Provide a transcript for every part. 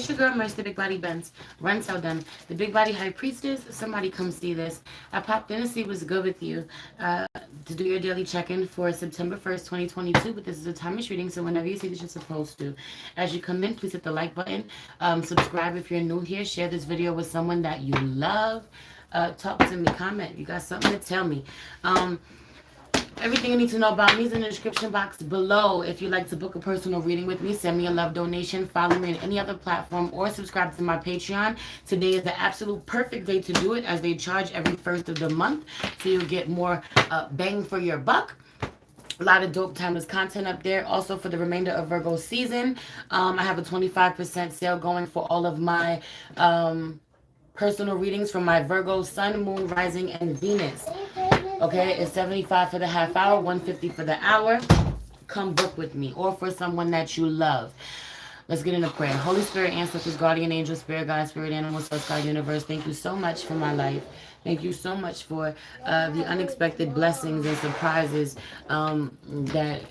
It's your girl, Mercy, the Big Body Benz. Run, tell them. The Big Body High Priestess, somebody come see this. I popped in to see what's good with you to do your daily check-in for September 1st, 2022. But this is a timeless reading, so whenever you see this, you're supposed to. As you come in, please hit the like button. Subscribe if you're new here. Share this video with someone that you love. Talk to me, comment. You got something to tell me. Everything you need to know about me is in the description box below. If you'd like to book a personal reading with me, send me a love donation, follow me on any other platform, or subscribe to my Patreon. Today is the absolute perfect day to do it, as they charge every first of the month, so you'll get more bang for your buck. A lot of dope timeless content up there. Also, for the remainder of Virgo season, I have a 25% sale going for all of my personal readings from my Virgo, Sun, Moon, Rising, and Venus. Okay, it's $75 for the half hour, $150 for the hour. Come book with me, or for someone that you love. Let's get into prayer. Holy Spirit, ancestors, guardian angel, spirit guide, spirit animal, source God, universe. Thank you so much for my life. Thank you so much for the unexpected blessings and surprises that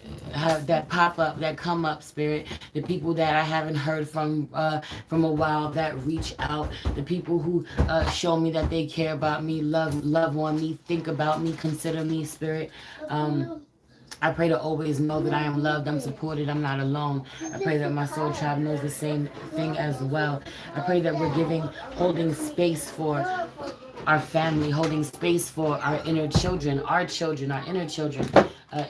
pop up, that come up, Spirit. The people that I haven't heard from a while that reach out. The people who show me that they care about me, love on me, think about me, consider me, Spirit. I pray to always know that I am loved, I'm supported, I'm not alone. I pray that my soul tribe knows the same thing as well. I pray that we're holding space for our family, holding space for our inner children, our inner children,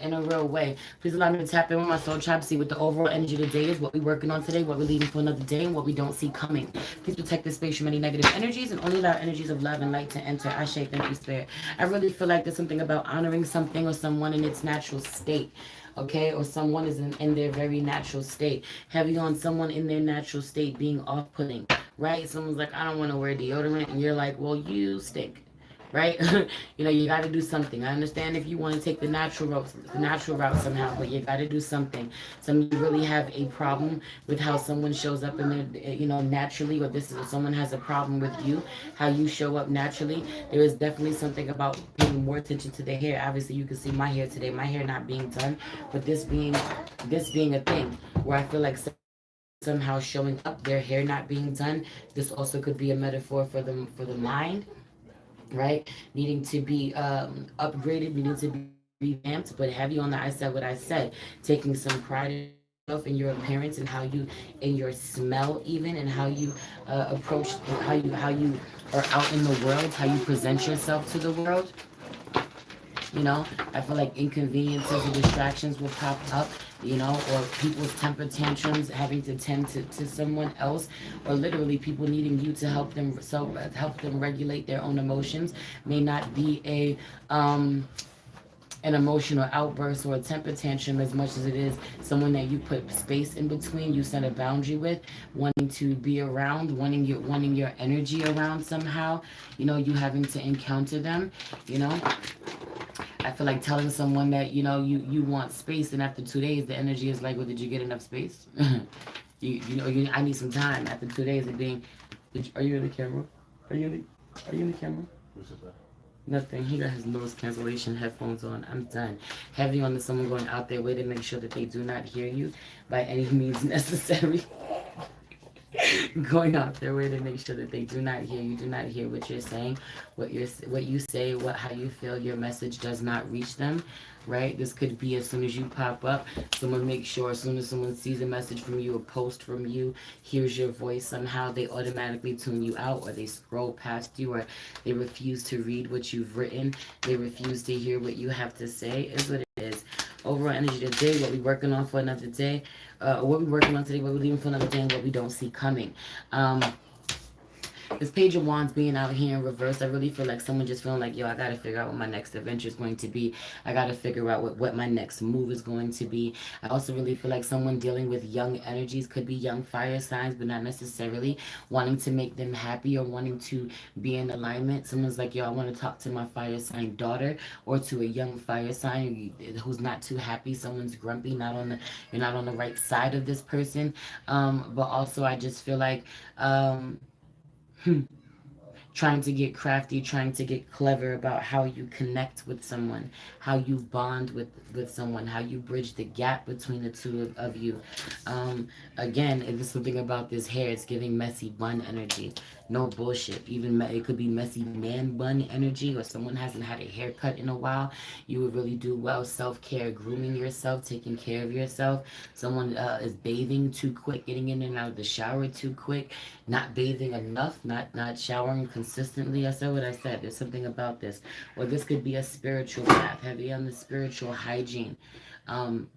in a real way. Please allow me to tap in with my soul tribe, see what the overall energy of the day is, what we're working on today, what we're leaving for another day, and what we don't see coming. Please protect this space from any negative energies and only allow energies of love and light to enter. I shake, thank you, Spirit. I really feel like there's something about honoring something or someone in its natural state. Okay, or someone is in their very natural state. Heavy on someone in their natural state being off-putting, right? Someone's like, I don't want to wear deodorant, and you're like, well, you stink, right? You got to do something. I understand if you want to take the natural route somehow, but you got to do something. Some of you really have a problem with how someone shows up in their, naturally, or someone has a problem with you, how you show up naturally. There is definitely something about paying more attention to the hair. Obviously, you can see my hair today, my hair not being done, but this being a thing where I feel like somehow showing up, their hair not being done. This also could be a metaphor for the mind, right? Needing to be upgraded, needing to be revamped, but heavy on the I said what I said, taking some pride in yourself, in your appearance, and how you, in your smell even, and how you approach, how you are out in the world, how you present yourself to the world. I feel like inconveniences and distractions will pop up, or people's temper tantrums, having to tend to someone else, or literally people needing you to help them regulate their own emotions may not be an emotional outburst or a temper tantrum as much as it is someone that you put space in between, you set a boundary with, wanting to be around, wanting your energy around somehow, you having to encounter them. I feel like telling someone that, you want space, and after 2 days, the energy is like, well, did you get enough space? I need some time. After 2 days of being, are you in the camera? Are you in the camera? What's that? Nothing. He got his noise cancellation headphones on. I'm done. Heavy on someone going out their way to make sure that they do not hear you by any means necessary. Going out their way to make sure that they do not hear you, do not hear what you're saying, what you say, how you feel. Your message does not reach them, right? This could be as soon as you pop up, someone makes sure as soon as someone sees a message from you, a post from you, hears your voice, somehow they automatically tune you out, or they scroll past you, or they refuse to read what you've written, they refuse to hear what you have to say, is what it is. Overall energy today, what we're working on for another day, what we're working on today, what we're leaving for another day, and what we don't see coming. This Page of Wands being out here in reverse, I really feel like someone just feeling like, yo, I got to figure out what my next adventure is going to be. I got to figure out what my next move is going to be. I also really feel like someone dealing with young energies, could be young fire signs, but not necessarily, wanting to make them happy or wanting to be in alignment. Someone's like, yo, I want to talk to my fire sign daughter, or to a young fire sign who's not too happy. Someone's grumpy, you're not on the right side of this person. But also I just feel like, trying to get crafty, trying to get clever about how you connect with someone, how you bond with someone, how you bridge the gap between the two of you. Again, it is something about this hair. It's giving messy bun energy. No bullshit. Even it could be messy man bun energy, or someone hasn't had a haircut in a while. You would really do well self-care, grooming yourself, taking care of yourself. Someone is bathing too quick, getting in and out of the shower too quick, not bathing enough, not showering consistently. I said what I said. There's something about this. Or this could be a spiritual bath, heavy on the spiritual hygiene. Um,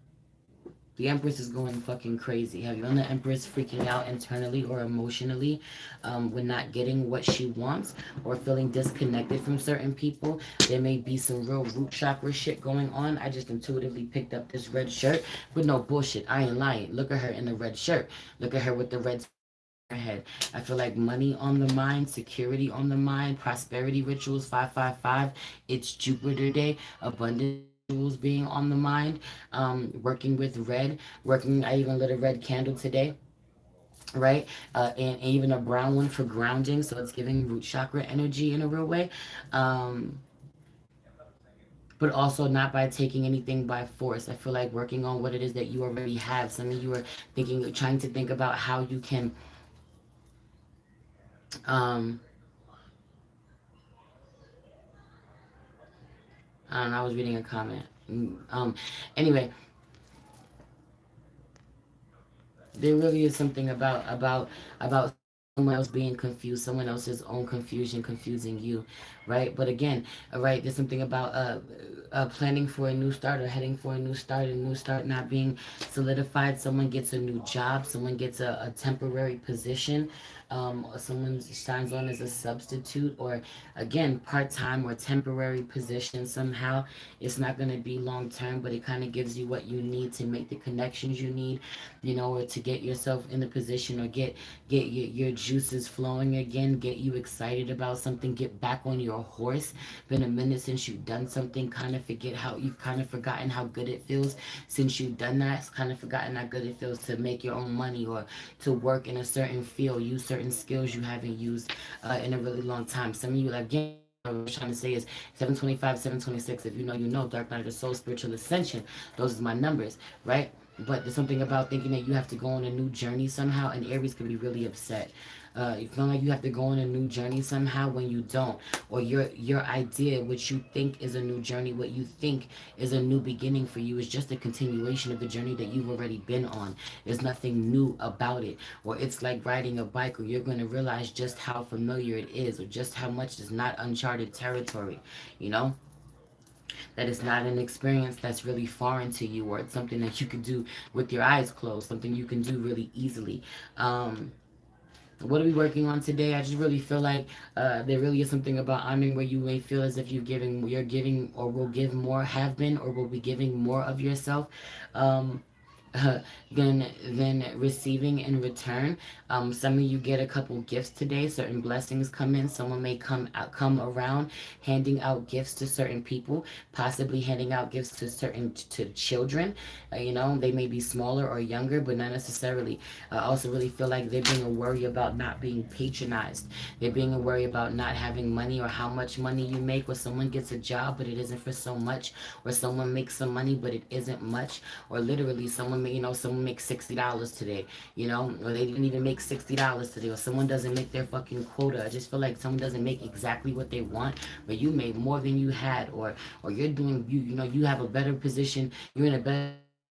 the Empress is going fucking crazy. Have you known the Empress freaking out internally or emotionally when not getting what she wants or feeling disconnected from certain people? There may be some real root chakra shit going on. I just intuitively picked up this red shirt, but no bullshit. I ain't lying. Look at her in the red shirt. Look at her with the red head. I feel like money on the mind, security on the mind, prosperity rituals, 555. It's Jupiter day, abundance rituals being on the mind, working with red, I even lit a red candle today, right? And even a brown one for grounding, so it's giving root chakra energy in a real way. Um, but also not by taking anything by force. I feel like working on what it is that you already have. Some of you are trying to think about how you can um I don't know, I was reading a comment. Anyway, there really is something about someone else being confused, someone else's own confusion confusing you, right? But again, right, there's something about planning for a new start or heading for a new start not being solidified. Someone gets a new job, someone gets a temporary position, or someone signs on as a substitute, or again, part-time or temporary position somehow. It's not going to be long term, but it kind of gives you what you need to make the connections you need, or to get yourself in the position, or get your juices flowing again, get you excited about something, get back on your horse. Been a minute since you've done something, kind of forget how you've kind of forgotten how good it feels since you've done that. It's kind of forgotten how good it feels to make your own money or to work in a certain field, use certain skills you haven't used in a really long time. Some of you, again, what I'm trying to say is 725, 726. If you know, you know. Dark Night of the Soul, Spiritual Ascension. Those are my numbers, right? But there's something about thinking that you have to go on a new journey somehow, and Aries can be really upset. You feel like you have to go on a new journey somehow when you don't, or your idea, what you think is a new journey, what you think is a new beginning for you, is just a continuation of the journey that you've already been on. There's nothing new about it, or it's like riding a bike, or you're going to realize just how familiar it is, or just how much is not uncharted territory, you know? That it's not an experience that's really foreign to you, or it's something that you can do with your eyes closed, something you can do really easily. What are we working on today? I just really feel like there really is something about honoring where you may feel as if you're giving, or will give more, have been, or will be giving more of yourself. Um, than receiving in return. Some of you get a couple gifts today. Certain blessings come in. Someone may come around handing out gifts to certain people, possibly handing out gifts to children. They may be smaller or younger, but not necessarily. I also really feel like they're being a worry about not being patronized. They're being a worry about not having money, or how much money you make, or someone gets a job but it isn't for so much, or someone makes some money but it isn't much, or literally someone makes $60 today, or they didn't even make $60 today, or someone doesn't make their fucking quota. I just feel like someone doesn't make exactly what they want, but you made more than you had, or you're doing, you have a better position, you're in a better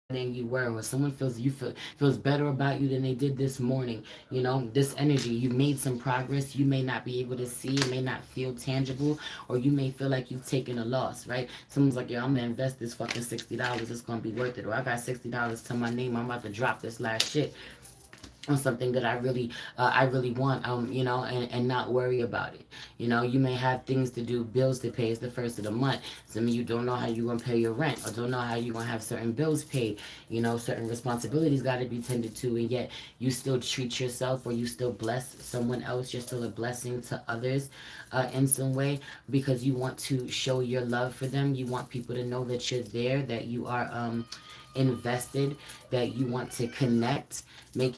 than you were, or someone feels better about you than they did this morning. This energy, you made some progress. You may not be able to see, it may not feel tangible, or you may feel like you've taken a loss, right? Someone's like, I'm gonna invest this fucking $60, it's gonna be worth it, or I got $60 to my name, I'm about to drop this last shit on something that I really want, and not worry about it. You may have things to do, bills to pay. It's the first of the month. Some of you don't know how you're gonna pay your rent, or don't know how you're gonna have certain bills paid. Certain responsibilities got to be tended to, and yet you still treat yourself, or you still bless someone else. You're still a blessing to others in some way, because you want to show your love for them. You want people to know that you're there, that you are invested, that you want to connect, make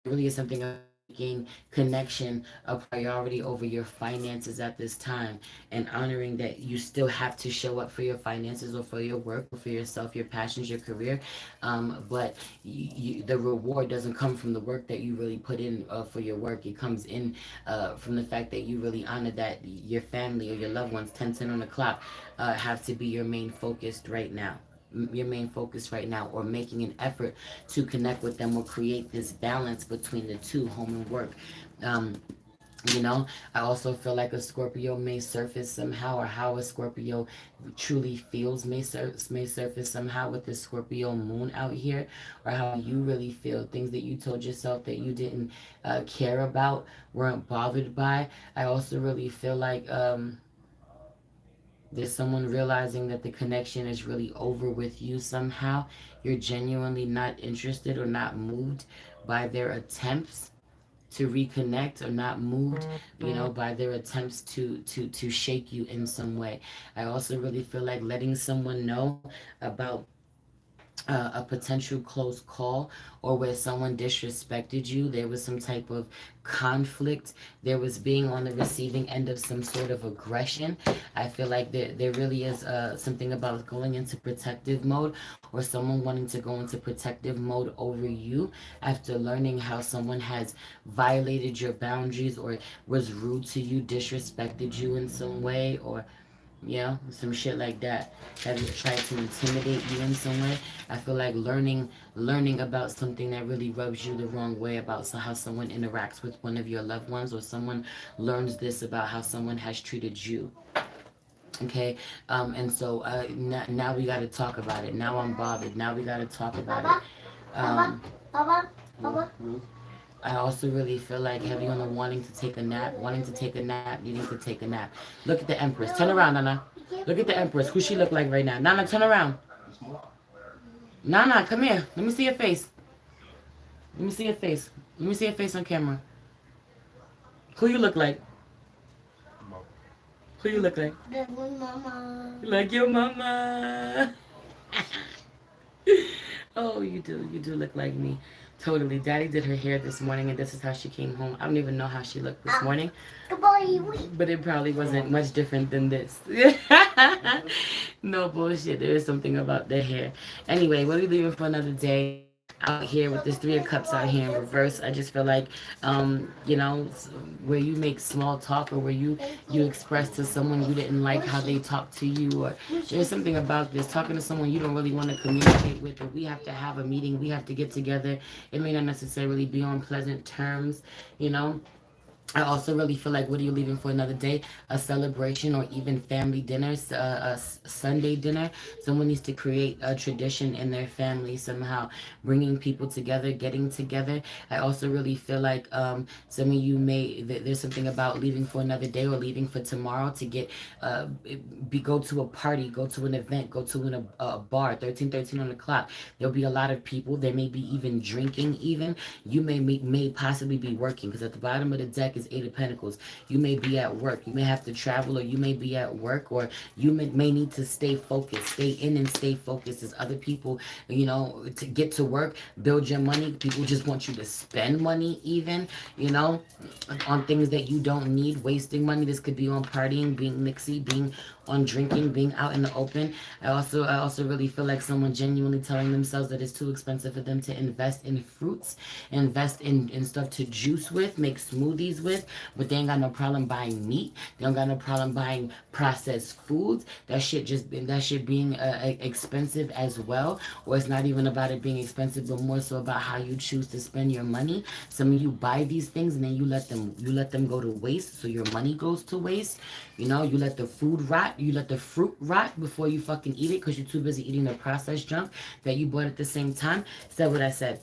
really is something making connection a priority over your finances at this time, and honoring that you still have to show up for your finances or for your work or for yourself, your passions, your career. But the reward doesn't come from the work that you really put in for your work. It comes in from the fact that you really honor that your family or your loved ones, 10 on the clock, have to be your main focus right now. Your main focus right now, or making an effort to connect with them or create this balance between the two, home and work. um, you know, I also feel like a Scorpio may surface somehow, or how a Scorpio truly feels may surface somehow with the Scorpio moon out here, or how you really feel. Things that you told yourself that you didn't care about, weren't bothered by. I also really feel like there's someone realizing that the connection is really over with you somehow. You're genuinely not interested or not moved by their attempts to reconnect, or not moved, by their attempts to shake you in some way. I also really feel like letting someone know about a potential close call, or where someone disrespected you. There was some type of conflict. There was being on the receiving end of some sort of aggression. I feel like there really is something about going into protective mode, or someone wanting to go into protective mode over you after learning how someone has violated your boundaries, or was rude to you, disrespected you in some way, or some shit like that. Have you tried to intimidate you in some way? I feel like learning about something that really rubs you the wrong way, about how someone interacts with one of your loved ones, or someone learns this about how someone has treated you. Okay, and so now we got to talk about it. Now I'm bothered. Now we got to talk about it. I also really feel like heavy on the wanting to take a nap, needing to take a nap. Look at the Empress. Turn around, Nana. Look at the Empress. Who she look like right now? Nana, turn around. Nana, come here. Let me see your face. Let me see your face. Let me see your face on camera. Who you look like? Who you look like? Mama. Like your mama. Oh, you do. You do look like me. Totally. Daddy did her hair this morning, and this is how she came home. I don't even know how she looked this morning. But it probably wasn't much different than this. No bullshit. There is something about the hair. Anyway, we'll be leaving for another day out here with this Three of Cups out here in reverse. I just feel like, where you make small talk, or where you express to someone you didn't like how they talked to you, or there's something about this, talking to someone you don't really want to communicate with, or we have to have a meeting, we have to get together. It may not necessarily be on pleasant terms, I also really feel like, what are you leaving for another day? A celebration, or even family dinners, a Sunday dinner. Someone needs to create a tradition in their family somehow, bringing people together, getting together. I also really feel like some of you there's something about leaving for another day, or leaving for tomorrow to get, go to a party, go to an event, go to a bar, 1313 on the clock. There'll be a lot of people. There may be even drinking even. You may possibly be working, because at the bottom of the deck is Eight of Pentacles. You may be at work. You may have to travel, or you may be at work, or you may need to stay focused. Stay in and stay focused. As other people, to get to work, build your money. People just want you to spend money even, on things that you don't need, wasting money. This could be on partying, being mixy, being on drinking, being out in the open. I also really feel like someone genuinely telling themselves that it's too expensive for them to invest in fruits, invest in stuff to juice with, make smoothies with, but they ain't got no problem buying meat. They don't got no problem buying processed foods. That shit being expensive as well. Or it's not even about it being expensive, but more so about how you choose to spend your money. Some of you buy these things and then you let them go to waste, so your money goes to waste. You let the food rot, you let the fruit rot before you fucking eat it, because you're too busy eating the processed junk that you bought at the same time. Said what I said.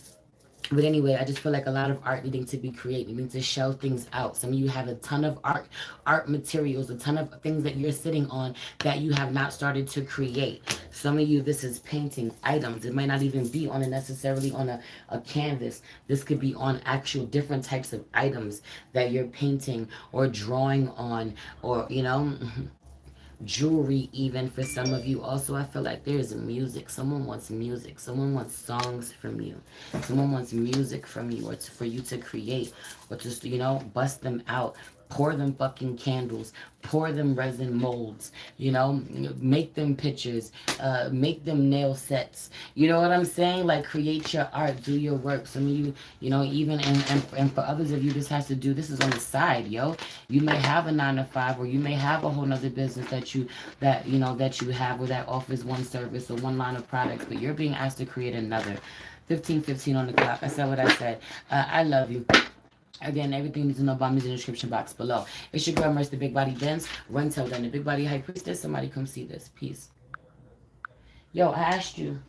But anyway, I just feel like a lot of art needing to be created, needing to shell things out. Some of you have a ton of art materials, a ton of things that you're sitting on that you have not started to create. Some of you, this is painting items. It might not even be necessarily on a canvas. This could be on actual different types of items that you're painting or drawing on, or, jewelry even for some of you. Also, I feel like there's music. Someone wants songs from you. Someone wants music from you, or for you to create, but just, you know, bust them out. Pour them fucking candles, pour them resin molds, you know, make them pictures, make them nail sets. You know what I'm saying? Like, create your art, do your work. Some of you, you know, even, and for others of you, this has to do, this is on the side, yo. You may have a 9 to 5, or you may have a whole nother business that you know, that you have, where that offers one service or one line of products, but you're being asked to create another. 15:15 on the clock. I said what I said. I love you. Again, everything you need to know about me is in the description box below. It's your girl, Merce, the Big Body Benz. Run till then, the Big Body High Priestess. Somebody come see this. Peace. Yo, I asked you.